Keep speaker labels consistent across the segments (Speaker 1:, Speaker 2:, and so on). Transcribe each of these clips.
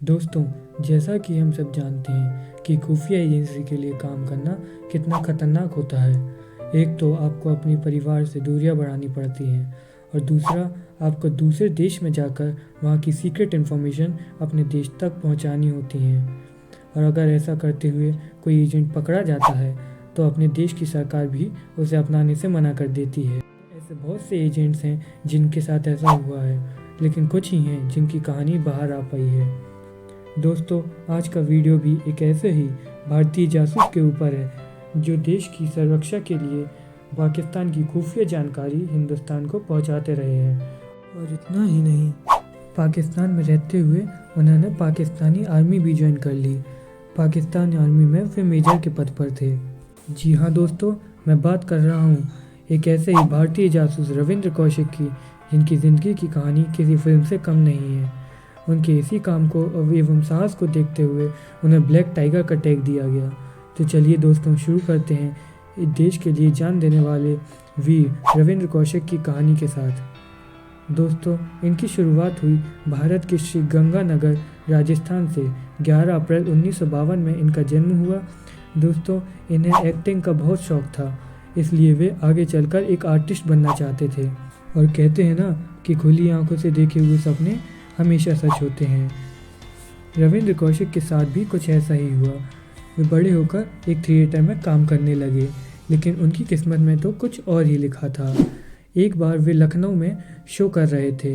Speaker 1: दोस्तों, जैसा कि हम सब जानते हैं कि खुफिया एजेंसी के लिए काम करना कितना खतरनाक होता है। एक तो आपको अपने परिवार से दूरियां बढ़ानी पड़ती हैं और दूसरा आपको दूसरे देश में जाकर वहाँ की सीक्रेट इन्फॉर्मेशन अपने देश तक पहुँचानी होती हैं। और अगर ऐसा करते हुए कोई एजेंट पकड़ा जाता है तो अपने देश की सरकार भी उसे अपनाने से मना कर देती है। ऐसे बहुत से एजेंट्स हैं जिनके साथ ऐसा हुआ है, लेकिन कुछ ही हैं जिनकी कहानी बाहर आ पाई है। दोस्तों, आज का वीडियो भी एक ऐसे ही भारतीय जासूस के ऊपर है जो देश की सुरक्षा के लिए पाकिस्तान की खुफिया जानकारी हिंदुस्तान को पहुंचाते रहे हैं। और इतना ही नहीं, पाकिस्तान में रहते हुए उन्होंने पाकिस्तानी आर्मी भी ज्वाइन कर ली। पाकिस्तानी आर्मी में वे मेजर के पद पर थे। जी हाँ दोस्तों, मैं बात कर रहा हूँ एक ऐसे ही भारतीय जासूस रविंद्र कौशिक की, जिनकी ज़िंदगी की कहानी किसी फिल्म से कम नहीं है। उनके इसी काम को एवं साहस को देखते हुए उन्हें ब्लैक टाइगर का टैग दिया गया। तो चलिए दोस्तों, शुरू करते हैं इस देश के लिए जान देने वाले वीर रविंद्र कौशिक की कहानी के साथ। दोस्तों, इनकी शुरुआत हुई भारत के श्री गंगानगर राजस्थान से। 11 अप्रैल 1952 में इनका जन्म हुआ। दोस्तों, इन्हें एक्टिंग का बहुत शौक था, इसलिए वे आगे चलकर एक आर्टिस्ट बनना चाहते थे। और कहते हैं ना कि खुली आंखों से देखे हुए सपने हमेशा सच होते हैं। रविंद्र कौशिक के साथ भी कुछ ऐसा ही हुआ। वे बड़े होकर एक थिएटर में काम करने लगे, लेकिन उनकी किस्मत में तो कुछ और ही लिखा था। एक बार वे लखनऊ में शो कर रहे थे,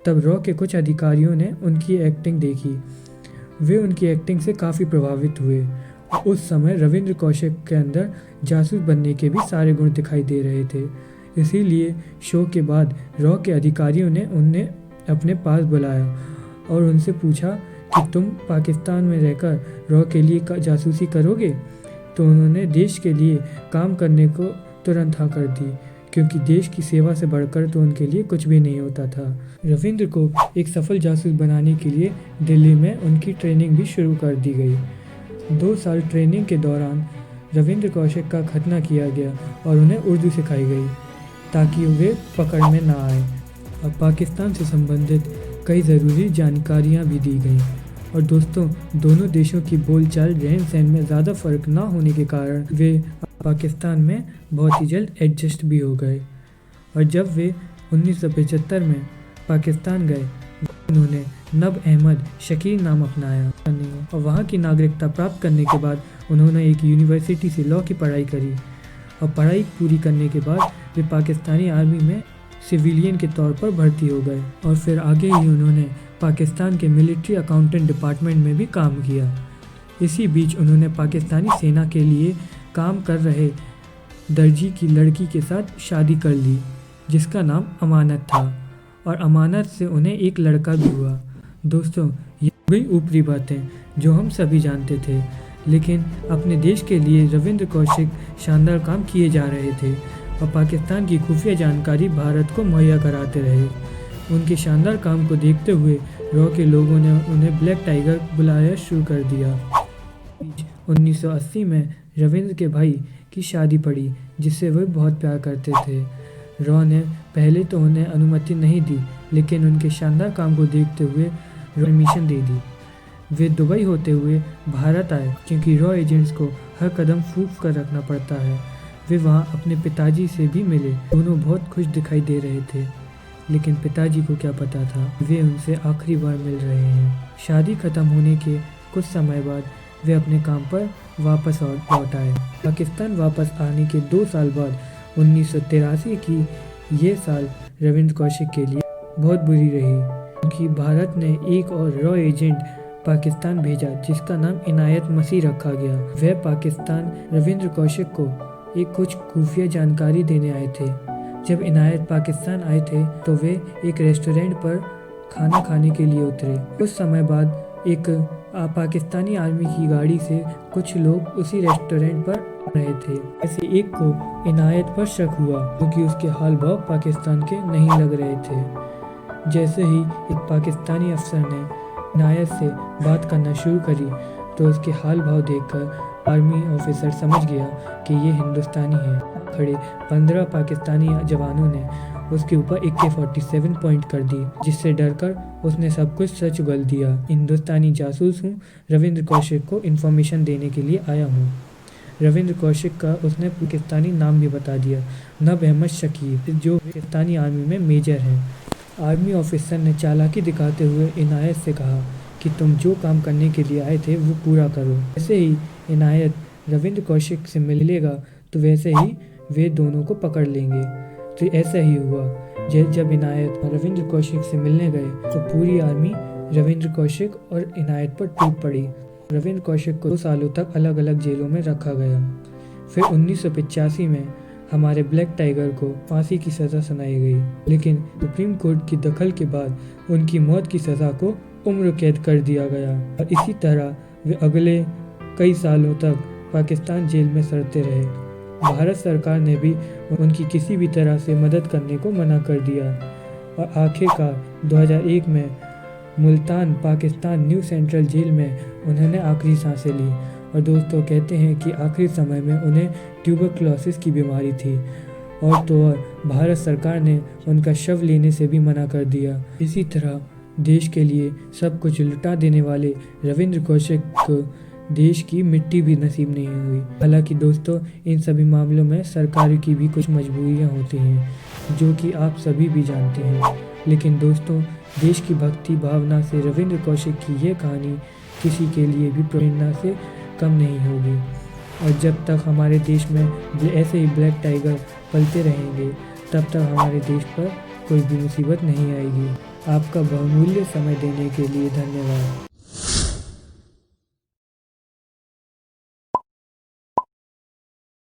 Speaker 1: तब रॉ के कुछ अधिकारियों ने उनकी एक्टिंग देखी। वे उनकी एक्टिंग से काफ़ी प्रभावित हुए। उस समय रविंद्र कौशिक के अंदर जासूस बनने के भी सारे गुण दिखाई दे रहे थे। इसीलिए शो के बाद रॉ के अधिकारियों ने उन्हें अपने पास बुलाया और उनसे पूछा कि तुम पाकिस्तान में रहकर रॉ के लिए जासूसी करोगे। तो उन्होंने देश के लिए काम करने को तुरंत हाँ कर दी, क्योंकि देश की सेवा से बढ़कर तो उनके लिए कुछ भी नहीं होता था। रविंद्र को एक सफल जासूस बनाने के लिए दिल्ली में उनकी ट्रेनिंग भी शुरू कर दी गई। 2 साल ट्रेनिंग के दौरान रविंद्र कौशिक का खतना किया गया और उन्हें उर्दू सिखाई गई ताकि वे पकड़ में ना आए, और पाकिस्तान से संबंधित कई ज़रूरी जानकारियाँ भी दी गईं। और दोस्तों, दोनों देशों की बोलचाल रहन सहन में ज़्यादा फ़र्क ना होने के कारण वे पाकिस्तान में बहुत ही जल्द एडजस्ट भी हो गए। और जब वे 1975 में पाकिस्तान गए, उन्होंने नब अहमद शकीर नाम अपनाया और वहाँ की नागरिकता प्राप्त करने के बाद उन्होंने एक यूनिवर्सिटी से लॉ की पढ़ाई करी। और पढ़ाई पूरी करने के बाद वे पाकिस्तानी आर्मी में सिविलियन के तौर पर भर्ती हो गए और फिर आगे ही उन्होंने पाकिस्तान के मिलिट्री अकाउंटेंट डिपार्टमेंट में भी काम किया। इसी बीच उन्होंने पाकिस्तानी सेना के लिए काम कर रहे दर्जी की लड़की के साथ शादी कर ली, जिसका नाम अमानत था, और अमानत से उन्हें एक लड़का भी हुआ। दोस्तों, ये वही ऊपरी बातें जो हम सभी जानते थे, लेकिन अपने देश के लिए रविंद्र कौशिक शानदार काम किए जा रहे थे और पाकिस्तान की खुफिया जानकारी भारत को मुहैया कराते रहे। उनके शानदार काम को देखते हुए रॉ के लोगों ने उन्हें ब्लैक टाइगर बुलाया शुरू कर दिया। 1980 में रविंद्र के भाई की शादी पड़ी, जिससे वे बहुत प्यार करते थे। रॉ ने पहले तो उन्हें अनुमति नहीं दी, लेकिन उनके शानदार काम को देखते हुए परमिशन दे दी। वे दुबई होते हुए भारत आए, क्योंकि रॉ एजेंट्स को हर कदम फूंक कर रखना पड़ता है। वे वहाँ अपने पिताजी से भी मिले। दोनों बहुत खुश दिखाई दे रहे थे, लेकिन पिताजी को क्या पता था वे उनसे आखिरी बार मिल रहे हैं। शादी खत्म होने के कुछ समय बाद वे अपने काम पर वापस लौट आए। पाकिस्तान वापस आने के 2 साल बाद 1983 की ये साल रविंद्र कौशिक के लिए बहुत बुरी रही, क्योंकि भारत ने एक और रॉ एजेंट पाकिस्तान भेजा, जिसका नाम इनायत मसीह रखा गया। वह पाकिस्तान रविंद्र कौशिक को एक कुछ खुफिया जानकारी देने आए थे। जब इनायत पाकिस्तान आए थे तो वे एक रेस्टोरेंट पर खाना खाने के लिए उतरे। कुछ समय बाद एक पाकिस्तानी आर्मी की गाड़ी से कुछ लोग उसी रेस्टोरेंट पर रहे थे। ऐसे एक को इनायत पर शक हुआ, क्योंकि उसके हाल भाव पाकिस्तान के नहीं लग रहे थे। जैसे ही एक पाकिस्तानी अफसर ने इनायत से बात करना शुरू करी, तो उसके हाल भाव देखकर आर्मी ऑफिसर समझ गया कि ये हिंदुस्तानी है। खड़े 15 पाकिस्तानी जवानों ने उसके ऊपर AK-47 पॉइंट कर दी, जिससे डरकर उसने सब कुछ सच उगल दिया। हिंदुस्तानी जासूस हूँ, रविंद्र कौशिक को इन्फॉर्मेशन देने के लिए आया हूँ। रविंद्र कौशिक का उसने पाकिस्तानी नाम भी बता दिया, नब अहमद शकीब, जो पाकिस्तानी आर्मी में मेजर हैं। आर्मी ऑफिसर ने चालाकी दिखाते हुए इनायत से कहा कि तुम जो काम करने के लिए आए थे वो पूरा करो। जैसे ही इनायत रविंद्र कौशिक से मिलेगा तो वैसे ही वे दोनों को पकड़ लेंगे। तो ऐसा ही हुआ। जब इनायत रविंद्र कौशिक से मिलने गए तो पूरी आर्मी रविंद्र कौशिक और इनायत पर टूट पड़ी। रविंद्र कौशिक को 2 सालों तक अलग अलग जेलों में रखा गया। फिर 1985 में हमारे ब्लैक टाइगर को फांसी की सज़ा सुनाई गई, लेकिन सुप्रीम कोर्ट की दखल के बाद उनकी मौत की सज़ा को उम्र कैद कर दिया गया और इसी तरह वे अगले कई सालों तक पाकिस्तान जेल में सड़ते रहे। भारत सरकार ने भी उनकी किसी भी तरह से मदद करने को मना कर दिया और आखिरकार 2001 में Multan Pakistan new central jail में उन्होंने आखिरी सांसें ली। और दोस्तों कहते हैं कि आखिरी समय में उन्हें ट्यूबरक्लोसिस की बीमारी थी और तो और भारत सरकार ने उनका शव लेने से भी मना कर दिया। इसी तरह देश के लिए सब कुछ लुटा देने वाले रविंद्र कौशिक को देश की मिट्टी भी नसीब नहीं हुई। हालांकि दोस्तों इन सभी मामलों में सरकार की भी कुछ मजबूरियां होती हैं जो कि आप सभी भी जानते हैं। लेकिन दोस्तों देश की भक्ति भावना से रविंद्र कौशिक की यह कहानी किसी के लिए भी प्रेरणा से कम नहीं होगी। और जब तक हमारे देश में ऐसे ही ब्लैक टाइगर पलते रहेंगे तब तक हमारे देश पर कोई भी मुसीबत नहीं आएगी। आपका बहुमूल्य समय देने के लिए धन्यवाद।